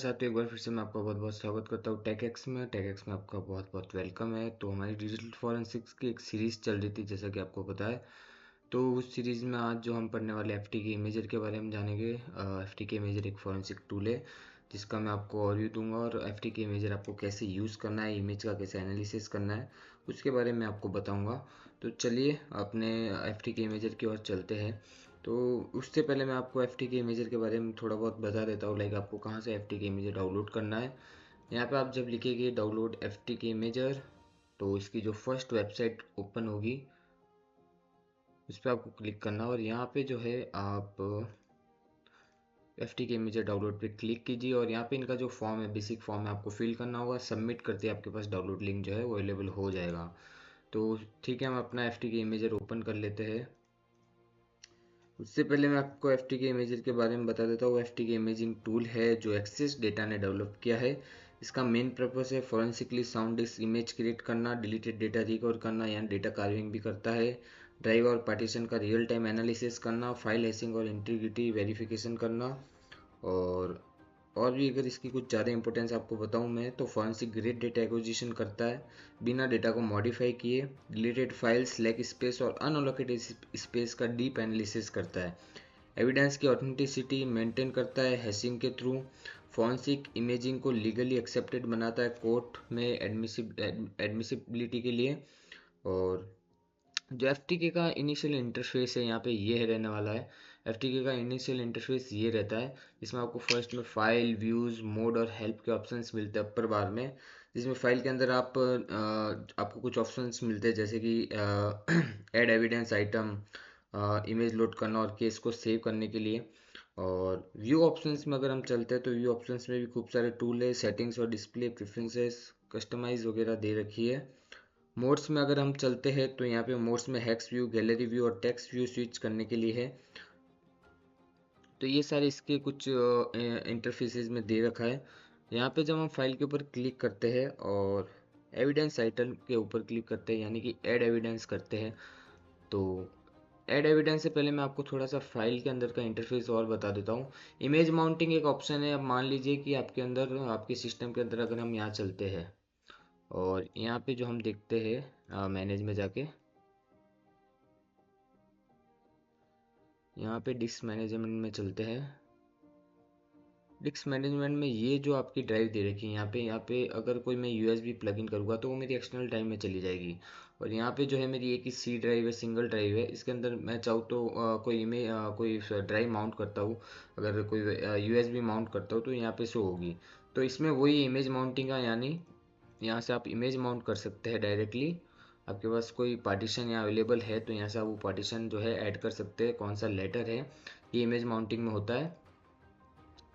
साथ एक बार फिर से मैं आपका बहुत बहुत स्वागत करता हूँ टेक एक्स में आपका बहुत बहुत वेलकम है। तो हमारी डिजिटल फॉरेंसिक्स की एक सीरीज़ चल रही थी, जैसा कि आपको पता है। तो उस सीरीज़ में आज जो हम पढ़ने वाले एफ टी के इमेजर के बारे में जानेंगे। एफ टी के इमेजर एक फॉरेंसिक टूल है जिसका मैं आपको ओवरव्यू दूंगा, और एफ टी के इमेजर आपको कैसे यूज़ करना है, इमेज का कैसे एनालिसिस करना है, उसके बारे में आपको बताऊंगा। तो चलिए अपने एफ टी के इमेजर की ओर चलते हैं। तो उससे पहले मैं आपको एफ टी के इमेजर के बारे में थोड़ा बहुत बता देता हूँ, लाइक आपको कहाँ से एफ टी के इमेजर डाउनलोड करना है। यहाँ पे आप जब लिखेंगे डाउनलोड एफ टी के इमेजर, तो इसकी जो फर्स्ट वेबसाइट ओपन होगी उस पर आपको क्लिक करना, और यहाँ पे जो है आप एफ टी के इमेजर डाउनलोड पे क्लिक कीजिए, और यहाँ पे इनका जो फॉर्म है, बेसिक फॉर्म है, आपको फिल करना होगा। सबमिट करते ही आपके पास डाउनलोड लिंक जो है वो अवेलेबल हो जाएगा। तो ठीक है, हम अपना एफ टी के इमेजर ओपन कर लेते हैं। उससे पहले मैं आपको एफ टी के इमेजर के बारे में बता देता हूँ। एफ टी के इमेजिंग टूल है जो एक्सेस डेटा ने डेवलप किया है। इसका मेन पर्पस है फॉरेंसिकली साउंड डिस्क इमेज क्रिएट करना, डिलीटेड डेटा रिकवर करना, यानी डेटा कार्विंग भी करता है। ड्राइव और पार्टीशन का रियल टाइम एनालिसिस करना, फाइल हैशिंग और इंटीग्रिटी वेरिफिकेशन करना। और भी अगर इसकी कुछ ज़्यादा इंपॉर्टेंस आपको बताऊं मैं, तो फॉरेंसिक ग्रेड डेटा एक्विजिशन करता है बिना डेटा को मॉडिफाई किए। डिलीटेड फाइल्स, लैक स्पेस और अनअलोकेटेड स्पेस का डीप एनालिसिस करता है। एविडेंस की ऑथेंटिसिटी मेंटेन करता है हैशिंग के थ्रू। फॉरेंसिक इमेजिंग को लीगली एक्सेप्टेड बनाता है कोर्ट में एडमिसिबिलिटी के लिए। और जो एफ टी के का इनिशियल इंटरफेस है, यहाँ पे ये रहने वाला है। एफ टी के का इनिशियल इंटरफेस ये रहता है, जिसमें आपको फर्स्ट में फाइल, व्यूज़, मोड और हेल्प के ऑप्शंस मिलते हैं अपर बार में। जिसमें फाइल के अंदर आपको कुछ ऑप्शंस मिलते हैं, जैसे कि add evidence item, image load करना और केस को सेव करने के लिए। और व्यू ऑप्शंस में अगर हम चलते हैं, तो व्यू ऑप्शंस में भी खूब सारे टूल है। सेटिंग्स और डिस्प्ले प्रेफरेंसेस, कस्टमाइज वगैरह दे रखी है। मोड्स में अगर हम चलते हैं, तो यहाँ पे मोड्स में हेक्स व्यू, गैलरी व्यू और टेक्स्ट व्यू स्विच करने के लिए है। तो ये सारे इसके कुछ इंटरफेसेस में दे रखा है। यहाँ पे जब हम फाइल के ऊपर क्लिक करते हैं और एविडेंस आइटम के ऊपर क्लिक करते हैं, यानी कि ऐड एविडेंस करते हैं, तो ऐड एविडेंस से पहले मैं आपको थोड़ा सा फाइल के अंदर का इंटरफेस और बता देता हूँ। इमेज माउंटिंग एक ऑप्शन है। अब मान लीजिए कि आपके अंदर, आपके सिस्टम के अंदर अगर हम यहाँ चलते हैं, और यहाँ पे जो हम देखते हैं मैनेज में जाके, यहाँ पे डिस्क मैनेजमेंट में चलते हैं। डिस्क मैनेजमेंट में ये जो आपकी ड्राइव दे रखी है, यहाँ पे अगर कोई मैं यूएसबी प्लग इन करूँगा तो वो मेरी एक्सटर्नल ड्राइव में चली जाएगी। और यहाँ पे जो है मेरी एक ही सी ड्राइव है, सिंगल ड्राइव है। इसके अंदर मैं चाहूँ तो कोई ड्राइव माउंट करता हूँ, अगर कोई यूएसबी माउंट करता हूँ तो यहाँ पे शो होगी। तो इसमें वही इमेज माउंटिंग का, यानी यहाँ से आप इमेज माउंट कर सकते हैं डायरेक्टली। आपके पास कोई पार्टीशन यहाँ अवेलेबल है तो यहाँ से आप वो पार्टीशन जो है ऐड कर सकते हैं, कौन सा लेटर है, ये इमेज माउंटिंग में होता है।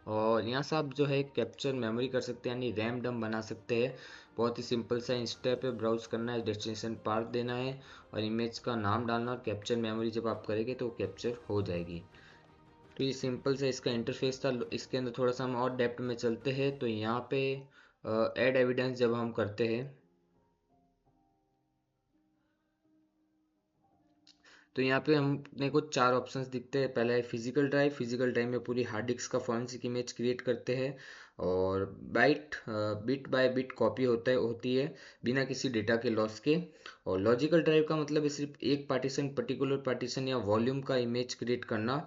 और यहाँ से आप जो है कैप्चर मेमोरी कर सकते हैं, यानी रैम डम बना सकते हैं। बहुत ही सिंपल सा स्टेप है। ब्राउज करना है, डेस्टिनेशन पाथ देना है, और इमेज का नाम डालना, और कैप्चर मेमोरी जब आप करेंगे तो कैप्चर हो जाएगी। तो ये सिंपल सा इसका इंटरफेस था। इसके अंदर थोड़ा सा हम और डेप्थ में चलते हैं, तो यहाँ पे ऐड एविडेंस जब हम करते हैं, तो यहाँ पे हमने को चार ऑप्शंस दिखते हैं। पहला है फिजिकल ड्राइव। फिजिकल ड्राइव में पूरी हार्ड डिस्क का फॉरेंसिक इमेज क्रिएट करते हैं, और बिट बाय बिट कॉपी होती है बिना किसी डेटा के लॉस के। और लॉजिकल ड्राइव का मतलब है सिर्फ एक पार्टीशन, पर्टिकुलर पार्टीशन या वॉल्यूम का इमेज क्रिएट करना।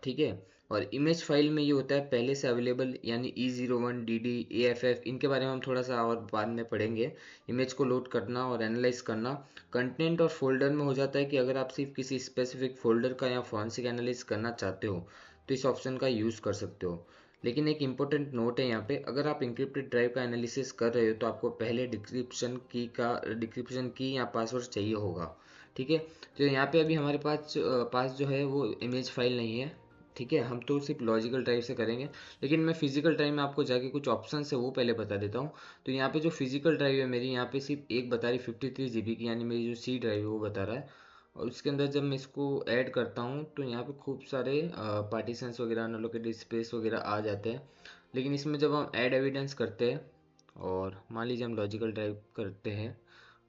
ठीक है। और इमेज फाइल में ये होता है पहले से अवेलेबल, यानी E01, DD, AFF, इनके बारे में हम थोड़ा सा और बाद में पढ़ेंगे। इमेज को लोड करना और एनालाइज करना। कंटेंट और फोल्डर में हो जाता है कि अगर आप सिर्फ किसी स्पेसिफिक फोल्डर का या फॉरेंसिक एनालिसिस करना चाहते हो तो इस ऑप्शन का यूज़ कर सकते हो। लेकिन एक इंपॉर्टेंट नोट है यहाँ पे, अगर आप इंक्रिप्टेड ड्राइव का एनालिसिस कर रहे हो तो आपको पहले डिक्रिप्शन की या पासवर्ड चाहिए होगा। ठीक है। तो यहाँ पे अभी हमारे पास जो है वो इमेज फाइल नहीं है। ठीक है, हम तो सिर्फ लॉजिकल ड्राइव से करेंगे। लेकिन मैं फिजिकल ड्राइव में आपको जाके कुछ ऑप्शन है वो पहले बता देता हूँ। तो यहाँ पे जो फिजिकल ड्राइव है मेरी, यहाँ पे सिर्फ एक बता रही 53 GB की, यानी मेरी जो सी ड्राइव है वो बता रहा है। और उसके अंदर जब मैं इसको ऐड करता हूँ तो यहाँ पे खूब सारे पार्टीशंस वगैरह, अनअलोकेटेड स्पेस वगैरह आ जाते हैं। लेकिन इसमें जब हम ऐड एविडेंस करते हैं, और मान लीजिए हम लॉजिकल ड्राइव करते हैं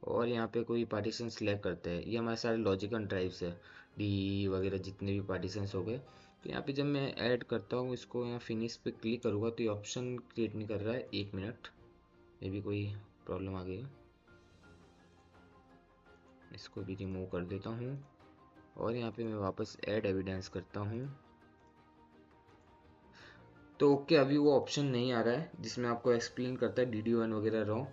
और यहाँ पे कोई पार्टीशन सेलेक्ट करते हैं, ये हमारे सारे लॉजिकल ड्राइव्स है, डी वगैरह जितने भी पार्टीशंस हो गए। तो तो यहाँ पे जब मैं ऐड करता हूँ इसको, यहाँ फिनिश पे क्लिक करूँगा तो ये ऑप्शन क्रिएट नहीं कर रहा है। 1 मिनट, ये भी कोई प्रॉब्लम आ गई है। इसको भी रिमूव कर देता हूँ और यहाँ पे मैं वापस ऐड एविडेंस करता हूँ। तो ओके, अभी वो ऑप्शन नहीं आ रहा है जिसमें आपको एक्सप्लेन करता है DD1 वगैरह रॉ।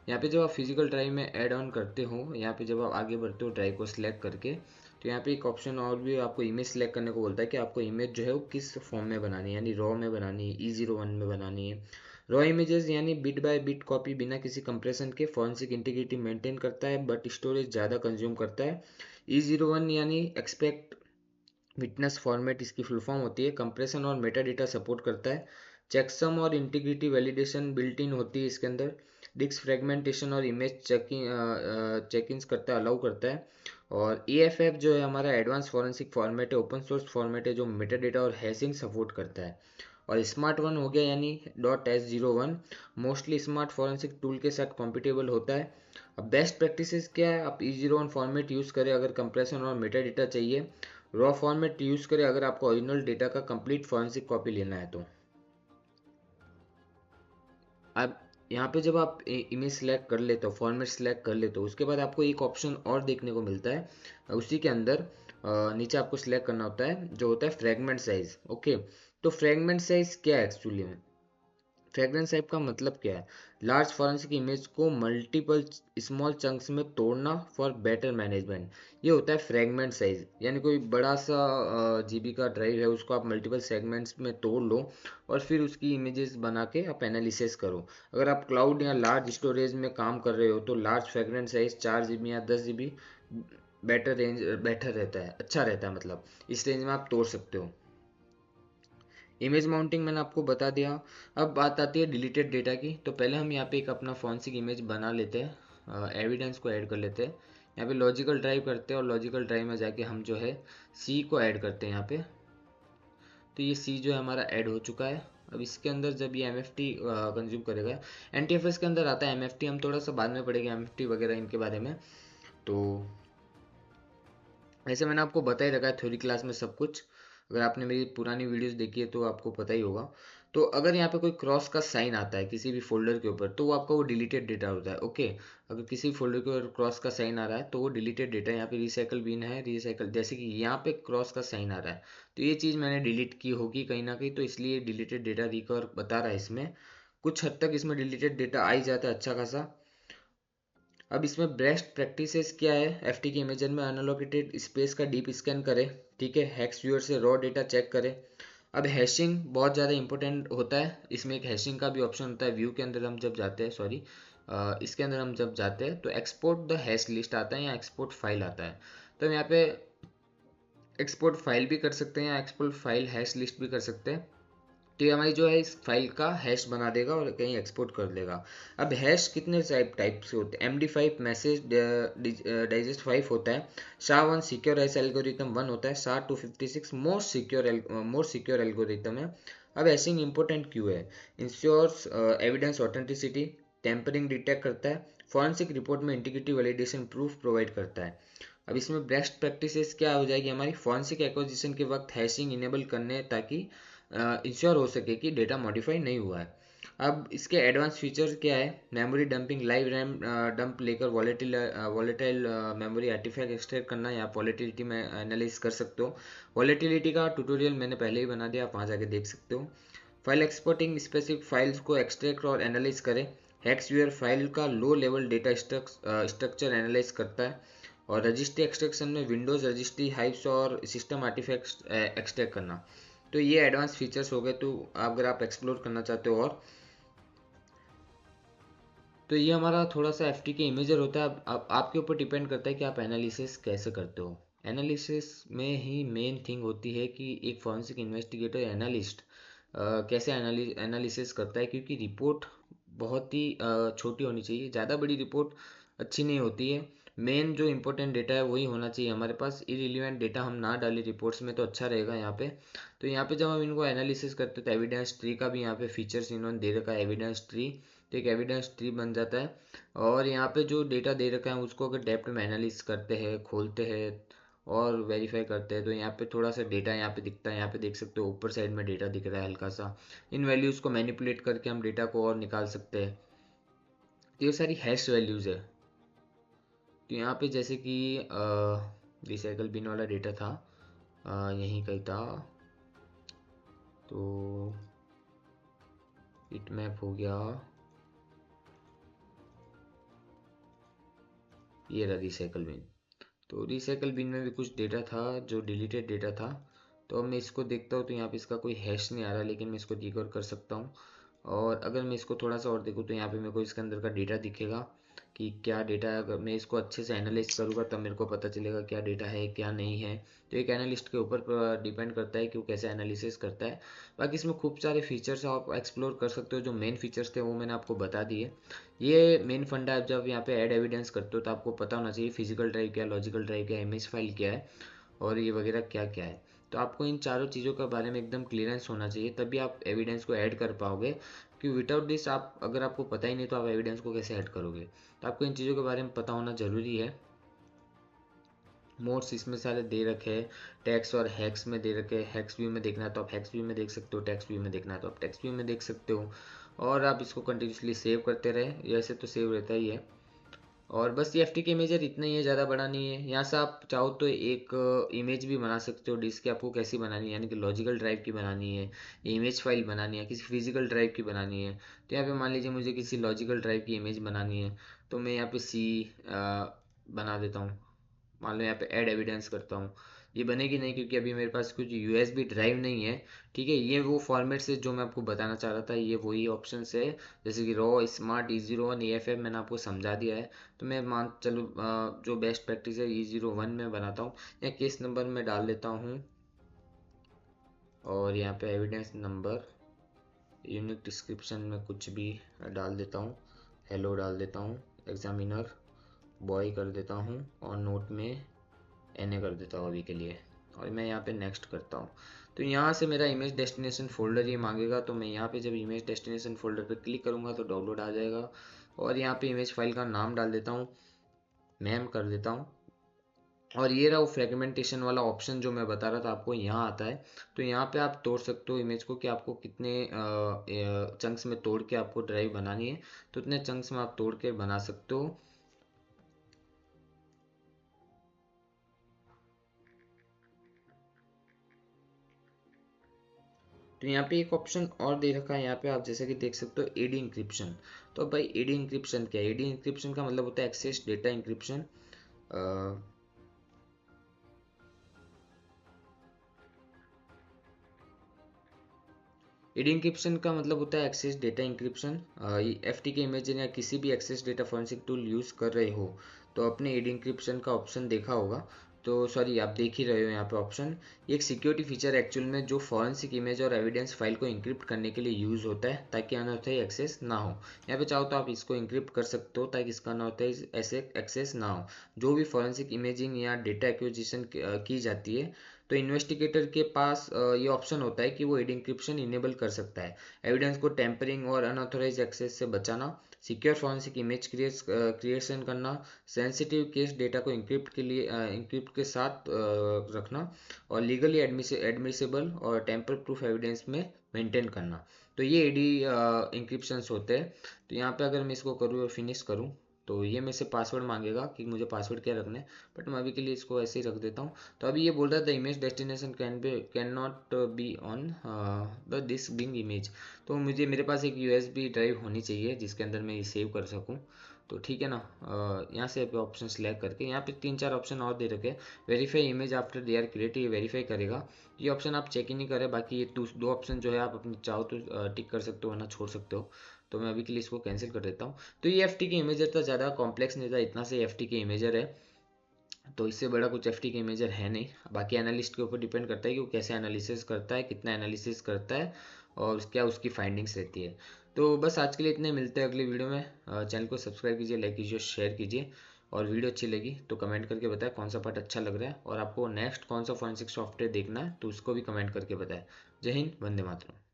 यहाँ पे जब आप फिजिकल ड्राइव में ऐड ऑन करते हो, यहाँ पे जब आप आगे बढ़ते हो ड्राइव को सिलेक्ट करके, तो यहाँ पे एक ऑप्शन और भी आपको इमेज सेलेक्ट करने को बोलता है कि आपको इमेज जो है वो किस फॉर्म में बनानी है, यानी रॉ में बनानी है, E01 में बनानी है। रॉ इमेजेस यानी बिट बाय बिट कॉपी बिना किसी कंप्रेशन के फॉरेंसिक इंटीग्रिटी मेंटेन करता है बट स्टोरेज ज़्यादा कंज्यूम करता है। E01 यानी एक्सपेक्ट विटनेस फॉर्मेट इसकी फुल फॉर्म होती है। कंप्रेशन और मेटा डेटा सपोर्ट करता है। चेकसम और इंटीग्रिटी वैलिडेशन बिल्ट इन होती है इसके अंदर। डिस्क फ्रेगमेंटेशन और इमेज चेकिंग करता है, अलाउ करता है। और EFF जो है हमारा एडवांस फॉरेंसिक फॉर्मेट है, ओपन सोर्स फॉर्मेट है जो मेटा डेटा और हैशिंग सपोर्ट करता है। और स्मार्ट वन हो गया यानी .S01 mostly smart forensic tool के साथ कॉम्पिटेबल होता है। अब बेस्ट प्रैक्टिसेस क्या है, आप E01 फॉर्मेट यूज़ करें अगर कंप्रेशन और मेटा डेटा चाहिए। रॉ फॉर्मेट यूज़ करें अगर आपको ओरिजिनल डेटा का कंप्लीट फॉरेंसिक कॉपी लेना है तो। अब यहाँ पे जब आप इमेज सेलेक्ट कर लेते हो, फॉर्मेट सेलेक्ट कर लेते हो, उसके बाद आपको एक ऑप्शन और देखने को मिलता है। उसी के अंदर नीचे आपको सिलेक्ट करना होता है जो होता है फ्रेगमेंट साइज। ओके, तो फ्रेगमेंट साइज क्या है एक्चुअली में? फ्रेगमेंट साइज का मतलब क्या है? लार्ज फॉरेंसिक इमेज को मल्टीपल स्मॉल चंक्स में तोड़ना फॉर बेटर मैनेजमेंट, ये होता है फ्रेगमेंट साइज। यानी कोई बड़ा सा GB का ड्राइव है, उसको आप मल्टीपल सेगमेंट्स में तोड़ लो और फिर उसकी इमेजेस बना के आप एनालिसिस करो। अगर आप क्लाउड या लार्ज स्टोरेज में काम कर रहे हो तो लार्ज फ्रेगमेंट साइज 4 GB या 10 GB बेटर रहता है, अच्छा रहता है, मतलब इस रेंज में आप तोड़ सकते हो। इमेज माउंटिंग मैंने आपको बता दिया। अब बात आती है डिलीटेड डेटा की। तो पहले हम यहाँ पे एक अपना फॉरेंसिक इमेज बना लेते हैं, एविडेंस को ऐड कर लेते हैं। यहाँ पे लॉजिकल ड्राइव करते हैं और लॉजिकल ड्राइव में जाके हम जो है C को ऐड करते हैं यहाँ पे। तो ये C जो है हमारा ऐड हो चुका है। अब इसके अंदर जब ये MFT कंज्यूम करेगा, NTFS के अंदर आता है MFT, हम थोड़ा सा बाद में पढ़ेंगे MFT वगैरह इनके बारे में। तो ऐसे मैंने आपको बता ही रखा है थ्योरी क्लास में सब कुछ। अगर आपने मेरी पुरानी वीडियोस देखी है तो आपको पता ही होगा। तो अगर यहाँ पे कोई क्रॉस का साइन आता है किसी भी फोल्डर के ऊपर तो वो आपका वो डिलीटेड डेटा होता है। ओके, अगर किसी फोल्डर के ऊपर क्रॉस का साइन आ रहा है तो वो डिलीटेड डेटा। यहाँ पे रिसाइकल बिन है, रिसाइकल जैसे कि यहाँ पे क्रॉस का साइन आ रहा है तो ये चीज़ मैंने डिलीट की होगी कहीं ना कहीं, तो इसलिए डिलीटेड डेटा रिकवर बता रहा है इसमें। कुछ हद तक इसमें डिलीटेड डेटा आ ही जाता है अच्छा खासा। अब इसमें बेस्ट प्रैक्टिसेस क्या है, FT के इमेजर में अनअलोकेटेड स्पेस का डीप स्कैन करें, ठीक है, हेक्स व्यूअर से रॉ डेटा चेक करें। अब हैशिंग बहुत ज़्यादा इंपॉर्टेंट होता है, इसमें एक हैशिंग का भी ऑप्शन होता है। व्यू के अंदर हम जब जाते हैं, सॉरी इसके अंदर हम जब जाते हैं तो एक्सपोर्ट द हैश लिस्ट आता है या एक्सपोर्ट फाइल आता है। तो हम यहाँ पे एक्सपोर्ट फाइल भी कर सकते हैं या एक्सपोर्ट फाइल हैश लिस्ट भी कर सकते हैं। तो ये हमारी जो है इस फाइल का हैश बना देगा और कहीं एक्सपोर्ट कर देगा। अब हैश कितने टाइप से होते हैं? MD5 मैसेज डाइजेस्ट 5 होता है। SHA-1 सिक्योर हैश एल्गोरिथम 1 होता है। SHA-256 मोर सिक्योर एल्गोरिथम है। अब हैशिंग इंपॉर्टेंट क्यों है? Ensures evidence authenticity, tampering detect करता है, फॉरेंसिक रिपोर्ट में इंटीग्रिटी वैलिडेशन प्रूफ प्रोवाइड करता है। अब इसमें बेस्ट प्रैक्टिसेस क्या हो जाएगी हमारी? फॉरेंसिक एक्विजिशन के वक्त हैशिंग इनेबल करने ताकि इंश्योर हो सके कि डेटा मॉडिफाई नहीं हुआ है। अब इसके एडवांस फीचर्स क्या है? Memory dumping, live RAM dump लेकर वॉलेटाइल मेमोरी आर्टिफैक्ट एक्सट्रैक्ट करना, या वॉलेटिलिटी में एनालाइज कर सकते हो। वॉलेटिलिटी का ट्यूटोरियल मैंने पहले ही बना दिया, आप वहाँ जाके देख सकते हो। फाइल एक्सपोर्टिंग, स्पेसिफिक फाइल्स को एक्सट्रैक्ट और एनालाइज करें। हेक्स व्यूअर फाइल का low level data structure analyse करता है। और रजिस्ट्री एक्सट्रैक्शन में विंडोज़ रजिस्ट्री, हाइव्स और सिस्टम आर्टिफैक्ट्स एक्सट्रैक्ट करना। तो ये एडवांस फीचर्स हो गए, तो अगर आप एक्सप्लोर करना चाहते हो। और तो ये हमारा थोड़ा सा FT के इमेजर होता है। अब आपके ऊपर डिपेंड करता है कि आप एनालिसिस कैसे करते हो। एनालिसिस में ही मेन थिंग होती है कि एक फॉरेंसिक इन्वेस्टिगेटर एनालिस्ट कैसे एनालिसिस करता है, क्योंकि रिपोर्ट बहुत ही छोटी होनी चाहिए। ज़्यादा बड़ी रिपोर्ट अच्छी नहीं होती है। मेन जो इंपॉर्टेंट डेटा है वही होना चाहिए हमारे पास। इरिलीवेंट डेटा हम ना डालें रिपोर्ट्स में तो अच्छा रहेगा यहाँ पे। तो यहाँ पे जब हम इनको एनालिसिस करते हैं तो एविडेंस ट्री का भी यहाँ पे फीचर्स इन्होंने दे रखा है, एविडेंस ट्री। तो एक एविडेंस ट्री बन जाता है और यहाँ पे जो डेटा दे रखा है उसको अगर डेप्थ में एनालिसिस करते हैं, खोलते हैं और वेरीफाई करते हैं। तो यहाँ पे थोड़ा सा डेटा यहाँ पे दिखता है, यहाँ पे देख सकते हो ऊपर साइड में डेटा दिख रहा है हल्का सा। इन वैल्यूज़ को मैनिपुलेट करके हम डेटा को और निकाल सकते हैं। तो ये सारी हैश वैल्यूज़ है। तो यहाँ पे जैसे कि रिसाइकल बिन वाला डेटा था, यहीं कहीं था, तो हिट मैप हो गया, ये रहा रिसाइकल बिन। तो रिसाइकल बिन में भी कुछ डेटा था जो डिलीटेड डेटा था। तो अब मैं इसको देखता हूँ तो यहाँ पे इसका कोई हैश नहीं आ रहा, लेकिन मैं इसको रिकवर कर सकता हूँ। और अगर मैं इसको थोड़ा सा और देखूँ तो यहाँ पे मेरे को इसके अंदर का डेटा दिखेगा कि क्या डेटा है। अगर मैं इसको अच्छे से एनालाइज करूँगा तब मेरे को पता चलेगा क्या डेटा है क्या नहीं है। तो एक एनालिस्ट के ऊपर डिपेंड करता है कि वो कैसे एनालिसिस करता है। बाकी इसमें खूब सारे फीचर्स आप एक्सप्लोर कर सकते हो। जो मेन फीचर्स थे वो मैंने आपको बता दिए। ये मेन फंडा है, जब यहाँ पे ऐड एविडेंस करते हो तो आपको पता होना चाहिए फिजिकल ड्राइव क्या, लॉजिकल ड्राइव क्या, इमेज फाइल क्या है और ये वगैरह क्या क्या है। तो आपको इन चारों चीज़ों के बारे में एकदम क्लियरेंस होना चाहिए, तभी आप एविडेंस को ऐड कर पाओगे। कि विदाउट दिस आप, अगर आपको पता ही नहीं तो आप एविडेंस को कैसे ऐड करोगे। तो आपको इन चीज़ों के बारे में पता होना ज़रूरी है। मोड्स इसमें सारे दे रखे हैं, टैक्स और हैक्स में दे रखे हैं। हैक्स व्यू में देखना है तो आप हैक्स व्यू में देख सकते हो, टैक्स व्यू में देखना है तो आप टैक्स व्यू में देख सकते हो। और आप इसको कंटिन्यूसली सेव करते रहे, ऐसे तो सेव रहता ही है। और बस ये एफ टी के इमेजर इतना ही है, ज़्यादा बड़ा नहीं है। यहाँ से आप चाहो तो एक इमेज भी बना सकते हो डिस्क की। आपको कैसी बनानी है, यानी कि लॉजिकल ड्राइव की बनानी है, इमेज फाइल बनानी है, किसी फिजिकल ड्राइव की बनानी है। तो यहाँ पे मान लीजिए मुझे किसी लॉजिकल ड्राइव की इमेज बनानी है, तो मैं यहाँ पे सी बना देता हूँ। मान लो यहाँ पे ऐड एविडेंस करता हूँ। ये बनेगी नहीं क्योंकि अभी मेरे पास कुछ यूएसबी ड्राइव नहीं है। ठीक है, ये वो फॉर्मेट से जो मैं आपको बताना चाह रहा था, ये वही ऑप्शन है। जैसे कि रॉ, स्मार्ट, E01, EFF मैंने आपको समझा दिया है। तो मैं मान चलो जो बेस्ट प्रैक्टिस है E01 में बनाता हूँ। या केस नंबर में डाल देता हूँ और यहाँ पे एविडेंस नंबर, यूनिक डिस्क्रिप्शन में कुछ भी डाल देता हूँ, हेलो डाल देता हूँ, एग्जामिनर बॉय कर देता हूँ और नोट में एन कर देता हूँ अभी के लिए। और मैं यहाँ पे नेक्स्ट करता हूँ। तो यहाँ से मेरा इमेज डेस्टिनेशन फोल्डर ये मांगेगा। तो मैं यहाँ पे जब इमेज डेस्टिनेशन फोल्डर पे क्लिक करूँगा तो डाउनलोड आ जाएगा। और यहाँ पे इमेज फाइल का नाम डाल देता हूँ, मैम कर देता हूँ। और ये रहा वो फ्रेगमेंटेशन वाला ऑप्शन जो मैं बता रहा था आपको, यहाँ आता है। तो यहाँ पे आप तोड़ सकते हो इमेज को कि आपको कितने चंक्स में तोड़ के आपको ड्राइव बनानी है, तो उतने चंक्स में आप तोड़ के बना सकते हो। तो यहाँ पे एक ऑप्शन और दे रखा है, यहाँ पे आप जैसे कि देख सकते हो एडी इंक्रिप्शन। तो भाई एडी इंक्रिप्शन क्या है? एडी इंक्रिप्शन का मतलब होता है access data encryption. AD encryption का मतलब होता है access data encryption. F T K imager या किसी भी access data forensic tool use कर रहे हो तो अपने एडी इंक्रिप्शन का ऑप्शन देखा होगा। तो सॉरी, आप देख ही रहे हो यहाँ पे ऑप्शन। ये एक सिक्योरिटी फीचर एक्चुअल में जो फॉरेंसिक इमेज और एविडेंस फाइल को इंक्रिप्ट करने के लिए यूज़ होता है ताकि अनऑथराइज एक्सेस ना हो। यहाँ पे चाहो तो आप इसको इंक्रिप्ट कर सकते हो ताकि इसका अनऑथराइज ऐसे एक्सेस ना हो। जो भी फॉरेंसिक इमेजिंग या डेटा एक्विजिशन की जाती है तो इन्वेस्टिगेटर के पास ये ऑप्शन होता है कि वो एड इंक्रिप्शन इनेबल कर सकता है। एविडेंस को टेम्परिंग और अनऑथराइज एक्सेस से बचाना, सिक्योर फॉरेंसिक इमेज क्रिएशन करना, सेंसिटिव केस डेटा को इंक्रिप्ट के लिए इंक्रिप्ट के साथ रखना, और लीगली एडमिसिबल और टेम्पर प्रूफ एविडेंस में मेंटेन करना। तो ये एडी इंक्रिप्शंस होते हैं। तो यहाँ पे अगर मैं इसको करूँ और फिनिश करूँ तो ये मेरे से पासवर्ड मांगेगा कि मुझे पासवर्ड क्या रखना है, बट मैं अभी के लिए इसको ऐसे ही रख देता हूँ। तो अभी ये बोल रहा था image destination can not be on the disk being image. तो मुझे, मेरे पास एक यूएसबी ड्राइव होनी चाहिए जिसके अंदर मैं ये सेव कर सकूँ। तो ठीक है ना, यहाँ से ऑप्शन सेलेक्ट करके यहाँ पे 3-4 ऑप्शन और दे रखे हैं। Verify image after they are create, ये वेरीफाई करेगा। ये ऑप्शन आप चेक ही नहीं करें, बाकी ये दो ऑप्शन जो है आप अपनी चाहो तो टिक कर सकते हो वरना छोड़ सकते हो। तो मैं अभी के लिए इसको कैंसिल कर देता हूँ। तो ये एफ टी के इमेजर था, ज़्यादा कॉम्प्लेक्स नहीं था, इतना से एफ टी के इमेजर है। तो इससे बड़ा कुछ एफ टी के इमेजर है नहीं। बाकी एनालिस्ट के ऊपर डिपेंड करता है कि वो कैसे एनालिसिस करता है, कितना एनालिसिस करता है और क्या उसकी फाइंडिंग्स रहती है। तो बस आज के लिए इतने, मिलते हैं अगली वीडियो में। चैनल को सब्सक्राइब कीजिए, लाइक कीजिए, शेयर कीजिए। और वीडियो अच्छी लगी तो कमेंट करके बताएं कौन सा पार्ट अच्छा लग रहा है और आपको नेक्स्ट कौन सा फॉरेंसिक सॉफ्टवेयर देखना है तो उसको भी कमेंट करके बताएं। जय हिंद, वंदे मातरम।